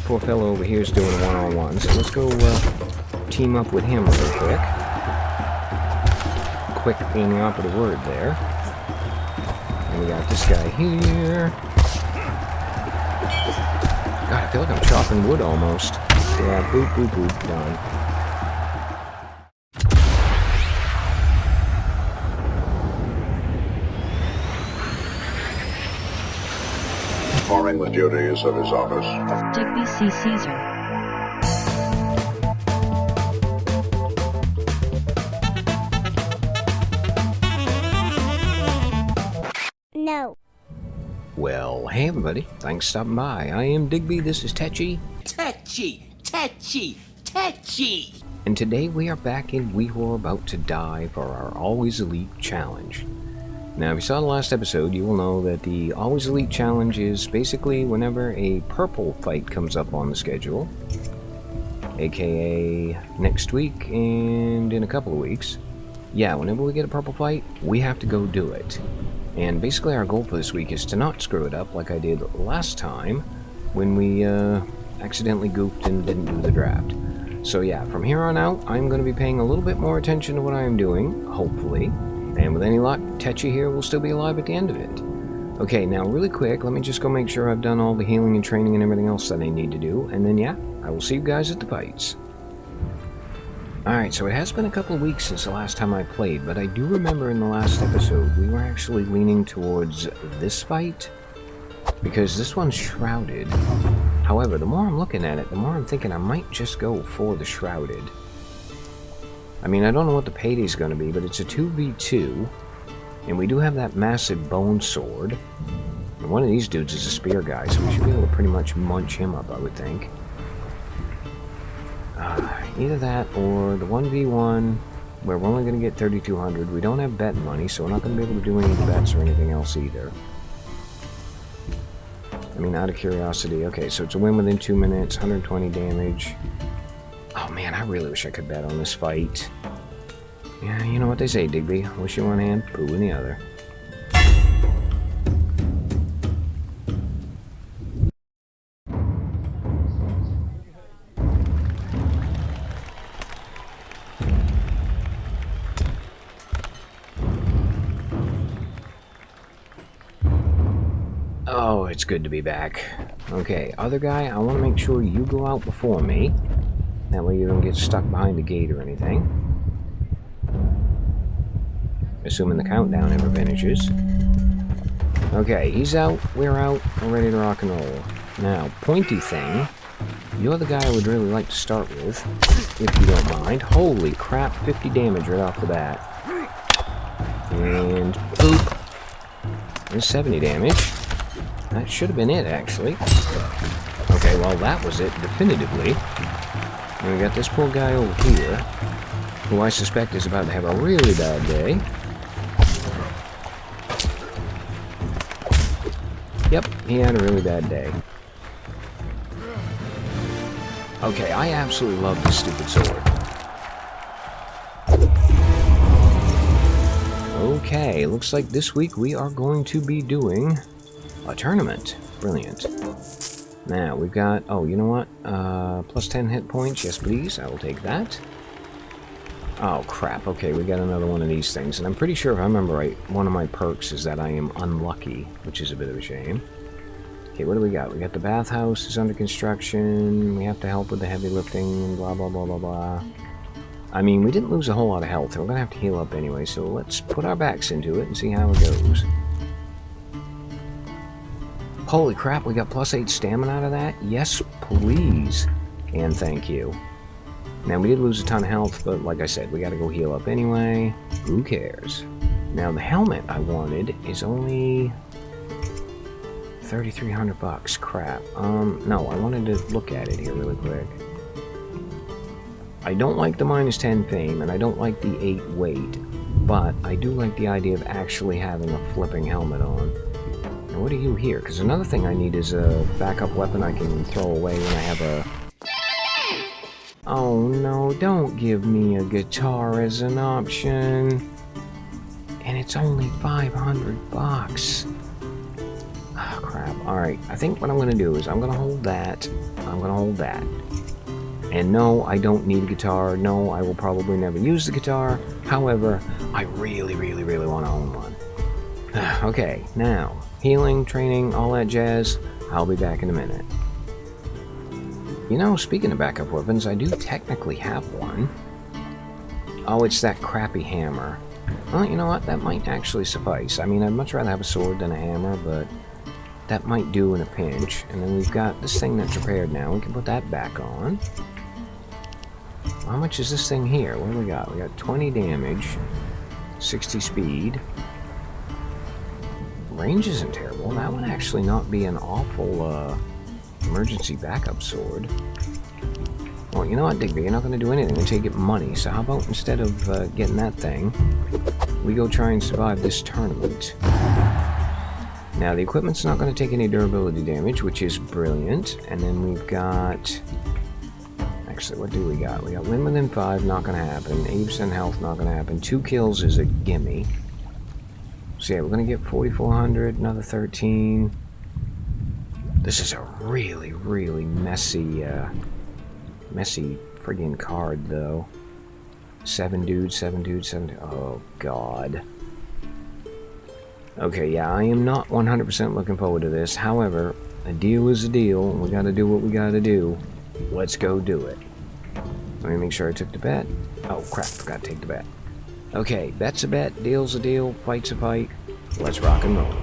poor fellow over here is doing a one-on-one, so let's go team up with him real quick. Quick being the operative word there. And we got this guy here. God, I feel like I'm chopping wood almost. Yeah, boop, boop, boop, done. Performing the duties of his office. Digby C. Caesar. No. Well, hey everybody, thanks for stopping by. I am Digby, this is Tetchy. Tetchy! And today we are back in We Were About to Die for our Always Elite Challenge. Now, if you saw the last episode, you will know that the Always Elite Challenge is basically whenever a purple fight comes up on the schedule, aka next week and in a couple of weeks. Yeah, whenever we get a purple fight, we have to go do it. And basically our goal for this week is to not screw it up like I did last time when we accidentally goofed and didn't do the draft. So yeah, from here on out, I'm going to be paying a little bit more attention to what I am doing, hopefully. And with any luck, Tetchy here will still be alive at the end of it. Okay, now really quick, let me just go make sure I've done all the healing and training and everything else that I need to do. And then yeah, I will see you guys at the fights. Alright, so it has been a couple of weeks since the last time I played, but I do remember in the last episode we were actually leaning towards this fight, because this one's shrouded. However, the more I'm looking at it, the more I'm thinking I might just go for the shrouded. I mean, I don't know what the payday's going to be, but it's a 2v2, and we do have that massive bone sword. And one of these dudes is a spear guy, so we should be able to pretty much munch him up, I would think. Either that or the 1v1 where we're only going to get 3,200. We don't have bet money, so we're not going to be able to do any bets or anything else either. I mean, out of curiosity. Okay, so it's a win within 2 minutes, 120 damage. Oh man, I really wish I could bet on this fight. Yeah, you know what they say, Digby. Wish in one hand, poo in the other. Oh, it's good to be back. Okay, other guy, I want to make sure you go out before me. That way you don't get stuck behind the gate or anything. Assuming the countdown ever finishes. Okay, he's out, we're out, we're ready to rock and roll. Now, pointy thing, you're the guy I would really like to start with, if you don't mind. Holy crap, 50 damage right off the bat. And boop. There's 70 damage. That should have been it, actually. Okay, well, that was it, definitively. And we got this poor guy over here, who I suspect is about to have a really bad day. Yep, he had a really bad day. Okay, I absolutely love this stupid sword. Okay, looks like this week we are going to be doing a tournament. Brilliant. Now, we've got... Oh, you know what? Plus 10 hit points. Yes, please. I will take that. Oh, crap. Okay, we got another one of these things. And I'm pretty sure, if I remember right, one of my perks is that I am unlucky, which is a bit of a shame. Okay, what do we got? We got the bathhouse is under construction. We have to help with the heavy lifting and blah, blah, blah, blah, blah. I mean, we didn't lose a whole lot of health. We're going to have to heal up anyway, so let's put our backs into it and see how it goes. Holy crap, we got plus 8 stamina out of that? Yes, please. And thank you. Now, we did lose a ton of health, but like I said, we gotta go heal up anyway. Who cares? Now, the helmet I wanted is only 3,300 bucks. Crap. No, I wanted to look at it here really quick. I don't like the minus 10 fame, and I don't like the 8 weight, but I do like the idea of actually having a flipping helmet on. Now, what are you here? Because another thing I need is a backup weapon I can throw away when I have a... Oh no, don't give me a guitar as an option. And it's only 500 bucks. Oh crap. Alright, I think what I'm going to do is I'm going to hold that. I'm going to hold that. And no, I don't need a guitar. No, I will probably never use the guitar. However, I really, really, really want to own one. Okay, now, healing, training, all that jazz. I'll be back in a minute. You know, speaking of backup weapons, I do technically have one. Oh, it's that crappy hammer. Well, you know what? That might actually suffice. I mean, I'd much rather have a sword than a hammer, but that might do in a pinch. And then we've got this thing that's repaired now. We can put that back on. How much is this thing here? What do we got? We got 20 damage, 60 speed. Range isn't terrible. That would actually not be an awful emergency backup sword. Well, you know what, Digby? You're not going to do anything until you get money. So how about instead of getting that thing, we go try and survive this tournament. Now, the equipment's not going to take any durability damage, which is brilliant. And then we've got... Actually, what do we got? We got win within 5, not going to happen. 80% health, not going to happen. 2 kills is a gimme. So yeah, we're going to get 4,400, another 13. This is a really, really messy friggin' card, though. 7 dudes, 7 dudes, 7 dudes. Oh, God. Okay, yeah, I am not 100% looking forward to this. However, a deal is a deal. We gotta do what we gotta do. Let's go do it. Let me make sure I took the bet. Oh, crap, forgot to take the bet. Okay, bet's a bet, deal's a deal, fight's a fight. Let's rock and roll.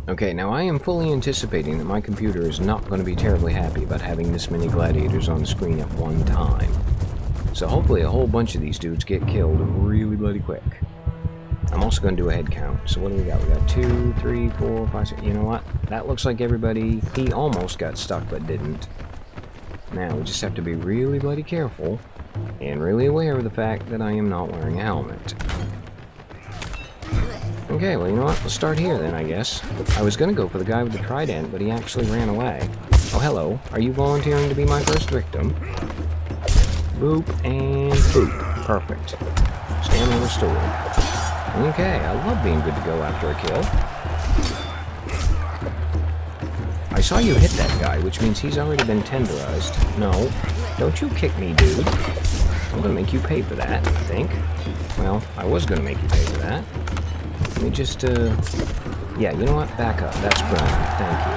Okay, now I am fully anticipating that my computer is not going to be terribly happy about having this many gladiators on the screen at one time. So hopefully a whole bunch of these dudes get killed really bloody quick. I'm also going to do a head count. So what do we got? We got 2, 3, 4, 5, 6. You know what? That looks like everybody. He almost got stuck but didn't. Now we just have to be really bloody careful and really aware of the fact that I am not wearing a helmet. Okay, well, you know what? Let's start here then, I guess. I was going to go for the guy with the trident, but he actually ran away. Oh, hello. Are you volunteering to be my first victim? Boop and boop. Perfect. Stamina restored. Okay, I love being good to go after a kill. I saw you hit that guy, which means he's already been tenderized. No, don't you kick me, dude. I'm going to make you pay for that, I think. Well, I was going to make you pay for that. Let me just, yeah, you know what? Back up. That's brilliant. Thank you.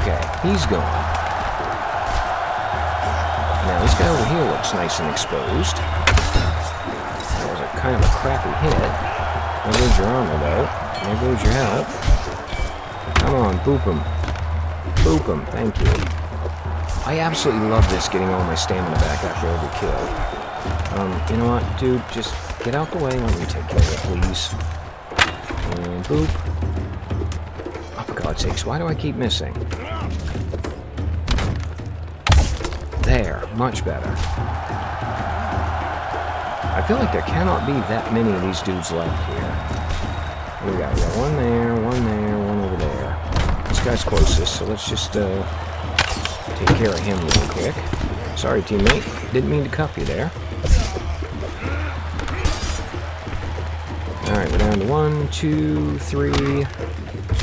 Okay, he's gone. Now, this guy over here looks nice and exposed. That was a kind of a crappy hit. There goes your armor, though. There goes your health. Come on, boop him. Boop him. Thank you. I absolutely love this, getting all my stamina back after every kill. You know what, dude? Just get out the way. Let me take care of it, please. And boop. Oh, for God's sakes, why do I keep missing? There, much better. I feel like there cannot be that many of these dudes left here. What do we got? We got one there, one over there. This guy's closest, so let's just take care of him real quick. Sorry, teammate. Didn't mean to cuff you there. Alright, we're down to 1, 2, 3.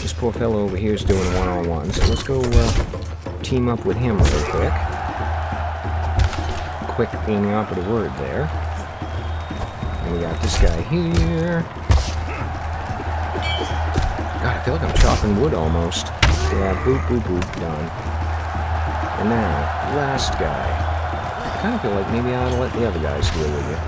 This poor fellow over here is doing a one-on-one, so let's go team up with him real quick. Quick being the operative word there. And we got this guy here. God, I feel like I'm chopping wood almost. Yeah, boop, boop, boop, done. And now, last guy. I kind of feel like maybe I ought to let the other guys deal with you.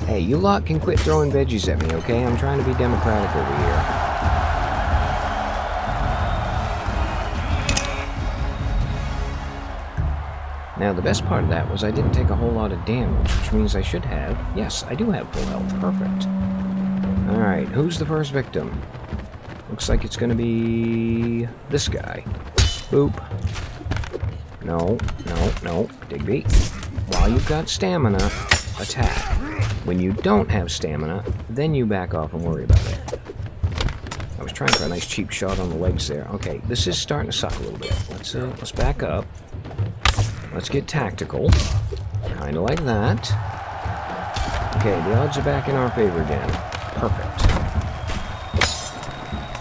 Hey, you lot can quit throwing veggies at me, okay? I'm trying to be democratic over here. Now, the best part of that was I didn't take a whole lot of damage, which means I should have... Yes, I do have full health. Perfect. Alright, who's the first victim? Looks like it's gonna be... this guy. Boop. No, no, no. Digby. While you've got stamina, attack. When you don't have stamina, then you back off and worry about it. I was trying for a nice cheap shot on the legs there. Okay, this is starting to suck a little bit. Let's back up. Let's get tactical. Kind of like that. Okay, the odds are back in our favor again. Perfect.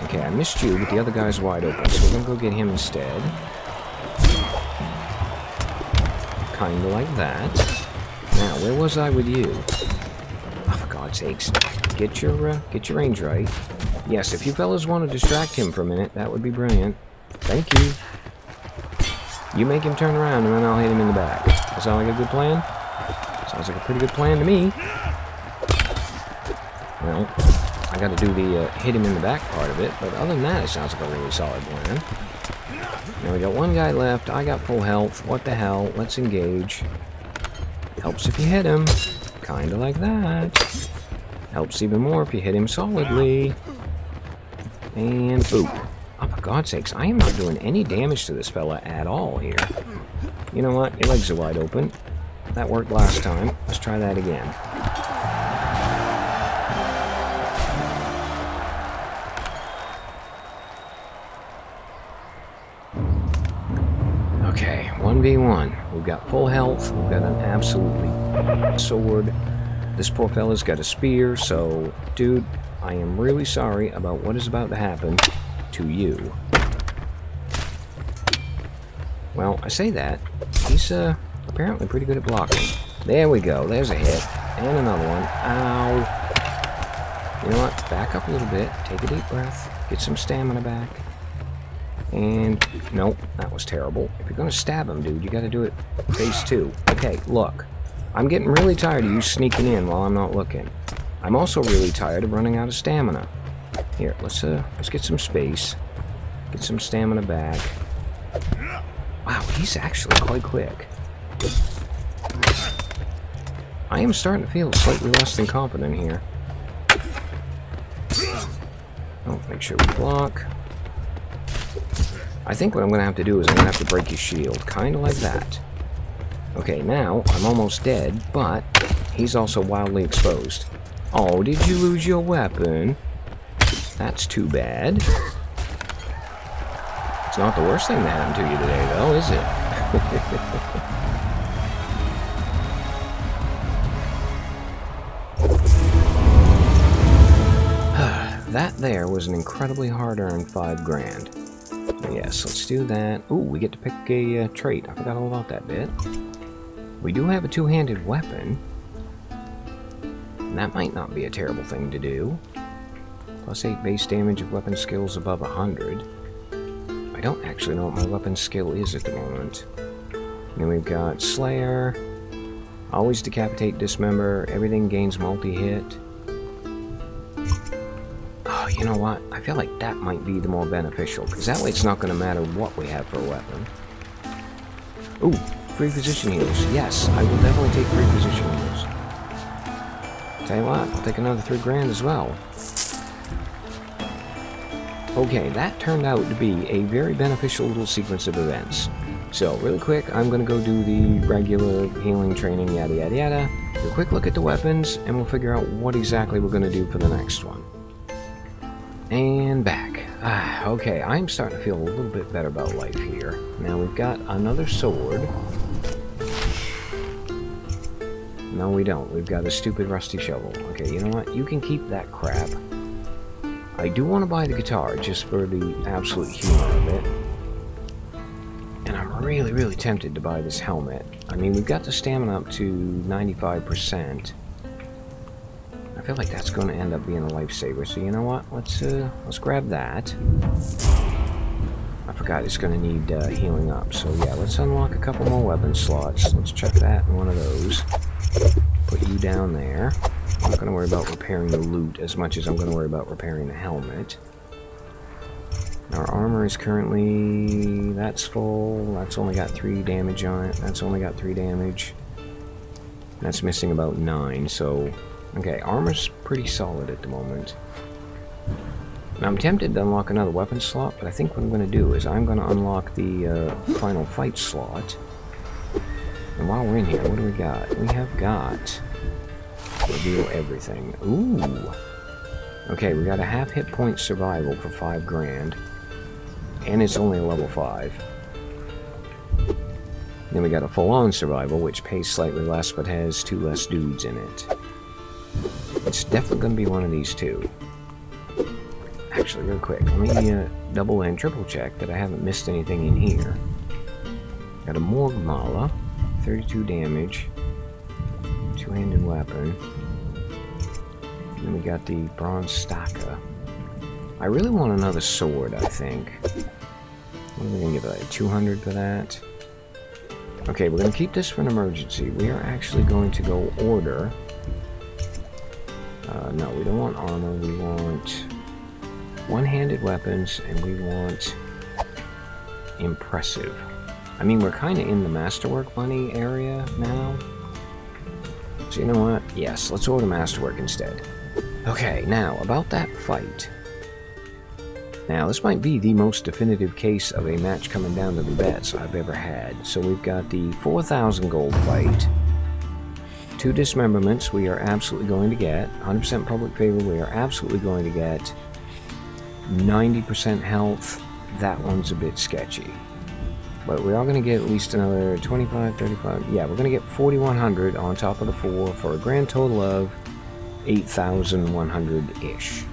Okay, I missed you, but the other guy's wide open, so we're going to go get him instead. Kind of like that. Now, where was I with you? Oh, for God's sakes. Get your range right. Yes, if you fellas want to distract him for a minute, that would be brilliant. Thank you. You make him turn around, and then I'll hit him in the back. Does that sound like a good plan? Sounds like a pretty good plan to me. Well, I got to do the hit him in the back part of it, but other than that, it sounds like a really solid plan. Now we got one guy left. I got full health. What the hell? Let's engage. Helps if you hit him. Kind of like that. Helps even more if you hit him solidly. And boop. Oh, for God's sakes, I am not doing any damage to this fella at all here. You know what? Your legs are wide open. That worked last time. Let's try that again. Okay, 1v1. We've got full health. We've got an absolutely sword. This poor fella's got a spear, so, dude, I am really sorry about what is about to happen to you. Well, I say that. He's, apparently pretty good at blocking. There we go. There's a hit. And another one. Ow. You know what? Back up a little bit. Take a deep breath. Get some stamina back. And, nope, that was terrible. If you're gonna stab him, dude, you gotta do it phase 2. Okay, look. I'm getting really tired of you sneaking in while I'm not looking. I'm also really tired of running out of stamina. Here, let's get some space. Get some stamina back. Wow, he's actually quite quick. I am starting to feel slightly less than confident here. Oh, make sure we block. I think what I'm going to have to do is I'm going to have to break his shield. Kind of like that. Okay, now I'm almost dead, but he's also wildly exposed. Oh, did you lose your weapon? That's too bad. It's not the worst thing that happened to you today, though, is it? That there was an incredibly hard-earned 5 grand. Yes, let's do that. Ooh, we get to pick a trait. I forgot all about that bit. We do have a two-handed weapon. And that might not be a terrible thing to do. Plus 8 base damage of weapon skills above 100. I don't actually know what my weapon skill is at the moment. And then we've got Slayer. Always decapitate, dismember. Everything gains multi-hit. Oh, you know what? I feel like that might be the more beneficial, because that way it's not going to matter what we have for a weapon. Ooh, free position heals. Yes, I will definitely take free position heals. Tell you what, I'll take another 3 grand as well. Okay, that turned out to be a very beneficial little sequence of events. So, really quick, I'm going to go do the regular healing training, yada yada yada. Do a quick look at the weapons, and we'll figure out what exactly we're going to do for the next one. And back. Okay, I'm starting to feel a little bit better about life here. Now we've got another sword. No, we don't. We've got a stupid rusty shovel. Okay, you know what? You can keep that crap. I do want to buy the guitar just for the absolute humor of it. And I'm really, really tempted to buy this helmet. I mean, we've got the stamina up to 95%. I feel like that's going to end up being a lifesaver. So you know what? Let's grab that. I forgot it's going to need healing up. So yeah, let's unlock a couple more weapon slots. Let's check that in one of those. Put you down there. I'm not going to worry about repairing the loot as much as I'm going to worry about repairing the helmet. Our armor is currently... that's full. That's only got 3 damage on it. That's only got 3 damage. That's missing about 9, so... okay, armor's pretty solid at the moment. Now, I'm tempted to unlock another weapon slot, but I think what I'm going to do is I'm going to unlock the final fight slot. And while we're in here, what do we got? We have got Reveal everything. Ooh. Okay, we got a half hit point survival for 5 grand. And it's only a level 5. Then we got a full-on survival, which pays slightly less, but has 2 less dudes in it. It's definitely going to be one of these two. Actually, real quick, let me double and triple check that I haven't missed anything in here. Got a Morg Mala, 32 damage, 2-handed weapon. Then we got the Bronze Staka. I really want another sword, I think. What are we going to give that? 200 for that? Okay, we're going to keep this for an emergency. We are actually going to go order... no, we don't want armor. We want one-handed weapons, and we want impressive. I mean, we're kind of in the masterwork money area now. So you know what? Yes, let's order masterwork instead. Okay, now, about that fight. Now, this might be the most definitive case of a match coming down to the bets I've ever had. So we've got the 4,000 gold fight. 2 dismemberments we are absolutely going to get. 100% public favor we are absolutely going to get. 90% health, that one's a bit sketchy. But we are going to get at least another 25, 35... Yeah, we're going to get 4,100 on top of the 4 for a grand total of 8,100-ish.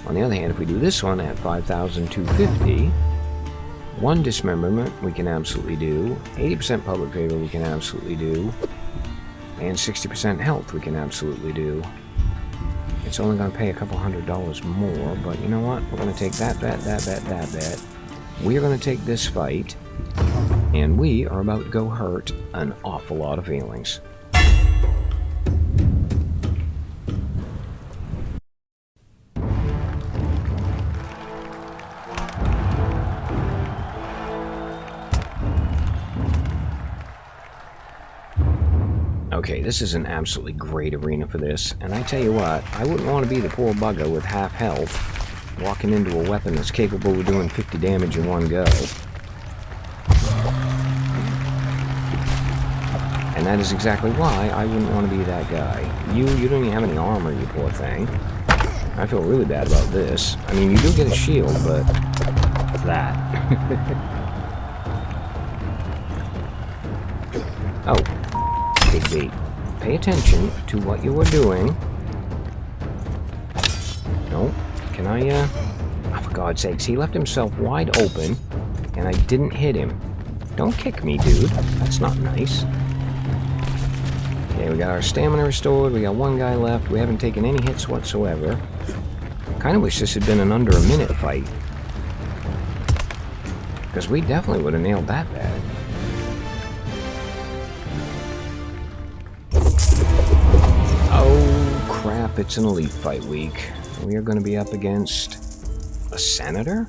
On the other hand, if we do this one at 5,250, 1 dismemberment we can absolutely do, 80% public favor we can absolutely do, and 60% health we can absolutely do. It's only going to pay a couple $100 more, but you know what? We're going to take that bet, that bet, that bet. We are going to take this fight, and we are about to go hurt an awful lot of feelings. Okay, this is an absolutely great arena for this, and I tell you what, I wouldn't want to be the poor bugger with half health, walking into a weapon that's capable of doing 50 damage in one go. And that is exactly why I wouldn't want to be that guy. You don't even have any armor, you poor thing. I feel really bad about this. I mean, you do get a shield, but... that. Oh. Digby, pay attention to what you are doing. No, can I, oh, for God's sakes, he left himself wide open, and I didn't hit him. Don't kick me, dude. That's not nice. Okay, we got our stamina restored, we got 1 guy left, we haven't taken any hits whatsoever. Kinda wish this had been an under a minute fight. Because we definitely would have nailed that bad. Crap, it's an elite fight week. We are going to be up against a senator?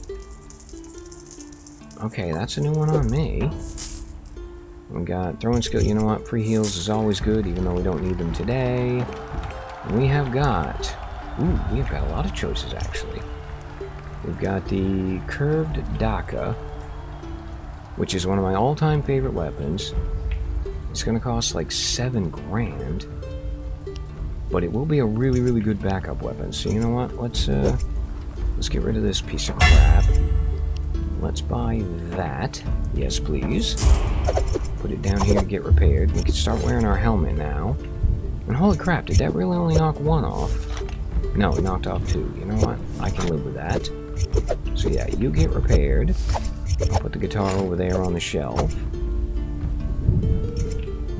Okay, that's a new one on me. We got throwing skill. You know what? Free heals is always good, even though we don't need them today. And we have got... Ooh, we've got a lot of choices, actually. We've got the curved Daka, which is one of my all-time favorite weapons. It's going to cost like 7 grand. But it will be a really, really good backup weapon. So you know what? Let's get rid of this piece of crap. Let's buy that. Yes, please. Put it down here to get repaired. We can start wearing our helmet now. And holy crap, did that really only knock 1 off? No, it knocked off 2. You know what? I can live with that. So yeah, you get repaired. I'll put the guitar over there on the shelf.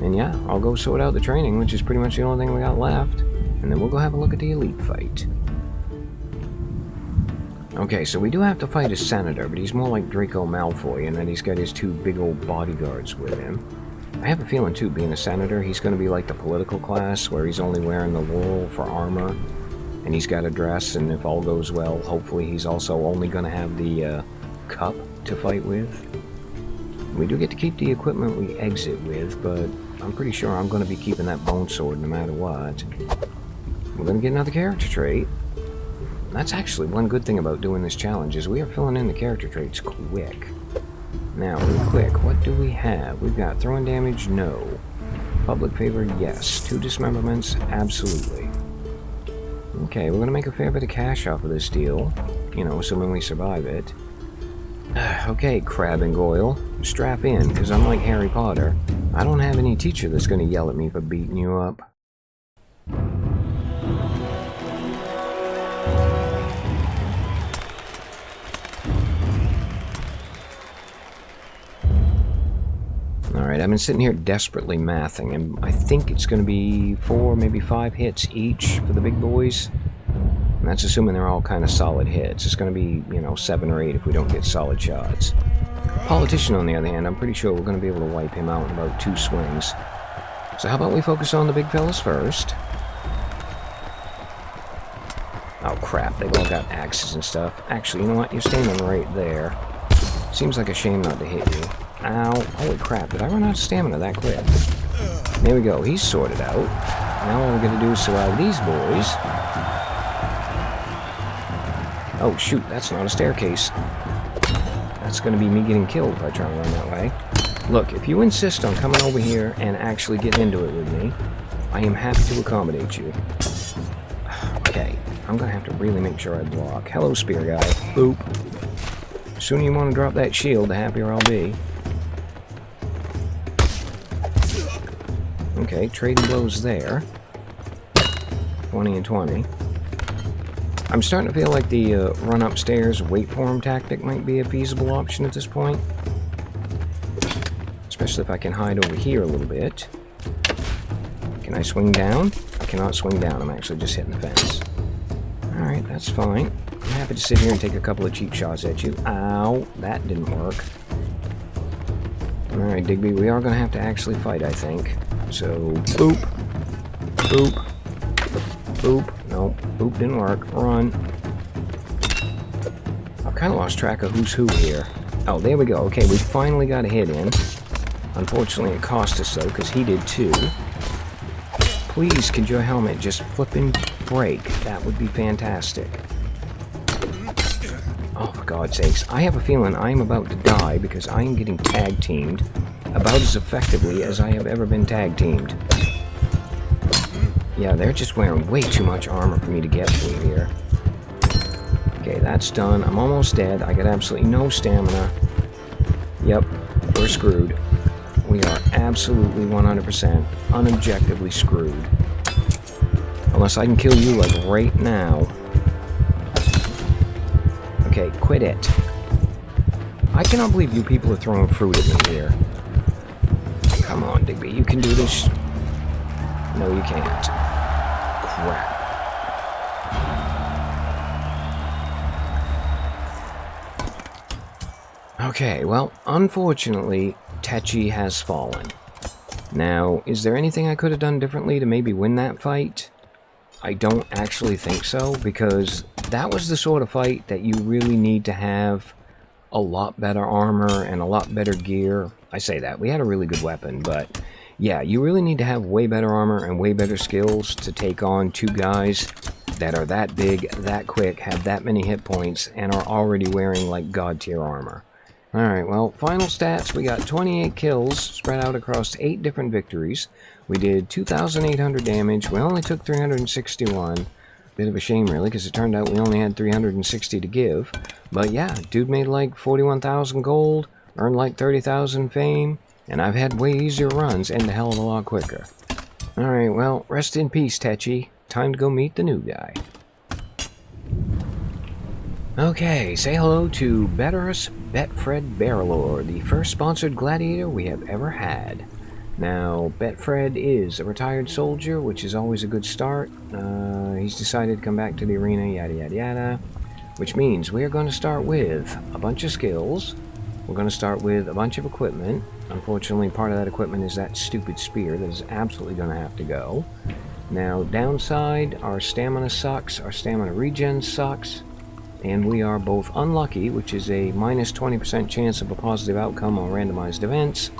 And yeah, I'll go sort out the training, which is pretty much the only thing we got left. And then we'll go have a look at the elite fight. Okay, so we do have to fight a senator, but he's more like Draco Malfoy, and then he's got his 2 big old bodyguards with him. I have a feeling, too, being a senator, he's going to be like the political class, where he's only wearing the laurel for armor, and he's got a dress, and if all goes well, hopefully he's also only going to have the cup to fight with. We do get to keep the equipment we exit with, but I'm pretty sure I'm going to be keeping that bone sword no matter what. We're going to get another character trait. That's actually one good thing about doing this challenge, is we are filling in the character traits quick. Now, real quick, what do we have? We've got throwing damage, no. Public favor, yes. 2 dismemberments, absolutely. Okay, we're gonna make a fair bit of cash off of this deal. You know, assuming we survive it. Okay, Crab and Goyle, strap in, because I'm like Harry Potter. I don't have any teacher that's gonna yell at me for beating you up. Alright, I've been sitting here desperately mathing, and I think it's going to be 4, maybe 5 hits each for the big boys. And that's assuming they're all kind of solid hits. It's going to be, you know, 7 or 8 if we don't get solid shots. Politician, on the other hand, I'm pretty sure we're going to be able to wipe him out in about 2 swings. So how about we focus on the big fellas first? Oh crap, they've all got axes and stuff. Actually, you know what? You're standing right there. Seems like a shame not to hit you. Ow. Holy crap, did I run out of stamina that quick? There we go, he's sorted out. Now all we're going to do is surround these boys. Oh shoot, that's not a staircase. That's going to be me getting killed if I try to run that way. Look, if you insist on coming over here and actually getting into it with me, I am happy to accommodate you. Okay, I'm going to have to really make sure I block. Hello, spear guy. Boop. The sooner you want to drop that shield, the happier I'll be. Okay, trading blows there. 20 and 20. I'm starting to feel like the run upstairs, wait for him tactic might be a feasible option at this point. Especially if I can hide over here a little bit. Can I swing down? I cannot swing down, I'm actually just hitting the fence. Alright, that's fine. I'm happy to sit here and take a couple of cheap shots at you. Ow, that didn't work. Alright, Digby, we are going to have to actually fight, I think. So, boop, boop, boop. Nope, boop didn't work. Run. I've kind of lost track of who's who here. Oh, there we go. Okay, we finally got a hit in. Unfortunately, it cost us, though, because he did too. Please, could your helmet just flipping break? That would be fantastic. Oh, for God's sakes. I have a feeling I am about to die because I am getting tag-teamed about as effectively as I have ever been tag-teamed. Yeah, they're just wearing way too much armor for me to get through here. Okay, that's done. I'm almost dead. I got absolutely no stamina. Yep, we're screwed. We are absolutely 100% unobjectively screwed. Unless I can kill you, like, right now. Okay, quit it. I cannot believe you people are throwing fruit at me here. Come on, Digby, you can do this. No, you can't. Crap. Okay, well, unfortunately, Techi has fallen. Now, is there anything I could have done differently to maybe win that fight? I don't actually think so, because that was the sort of fight that you really need to have a lot better armor and a lot better gear. I say that, we had a really good weapon, but yeah, you really need to have way better armor and way better skills to take on 2 guys that are that big, that quick, have that many hit points, and are already wearing like god tier armor. Alright, well, final stats, we got 28 kills spread out across 8 different victories. We did 2,800 damage, we only took 361. Bit of a shame, really, because it turned out we only had 360 to give. But yeah, dude made like 41,000 gold, earned like 30,000 fame, and I've had way easier runs and a hell of a lot quicker. Alright, well, rest in peace, Techi. Time to go meet the new guy. Okay, say hello to Betterus Betfred Barrelor, the first sponsored gladiator we have ever had. Now, Betfred is a retired soldier, which is always a good start. He's decided to come back to the arena, yada yada yada. Which means we're going to start with a bunch of skills. We're going to start with a bunch of equipment. Unfortunately, part of that equipment is that stupid spear that is absolutely going to have to go. Now, downside, our stamina sucks, our stamina regen sucks, and we are both unlucky, which is a minus 20% chance of a positive outcome on randomized events,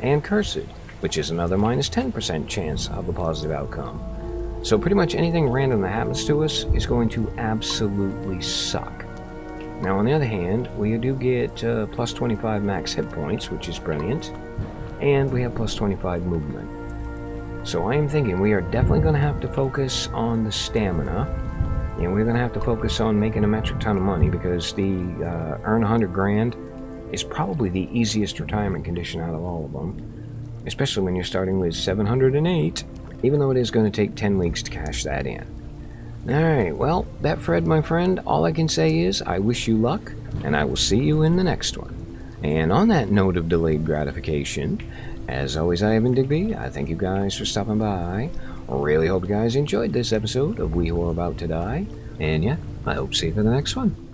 and cursed, which is another minus 10% chance of a positive outcome. So pretty much anything random that happens to us is going to absolutely suck. Now on the other hand, we do get plus 25 max hit points, which is brilliant, and we have plus 25 movement. So I am thinking we are definitely going to have to focus on the stamina, and we're going to have to focus on making a metric ton of money, because the earn 100 grand is probably the easiest retirement condition out of all of them, especially when you're starting with 708, even though it is going to take 10 weeks to cash that in. Alright, well, that Fred, my friend, all I can say is I wish you luck, and I will see you in the next one. And on that note of delayed gratification, as always, I have been Digby. I thank you guys for stopping by. Really hope you guys enjoyed this episode of We Who Are About to Die. And yeah, I hope to see you for the next one.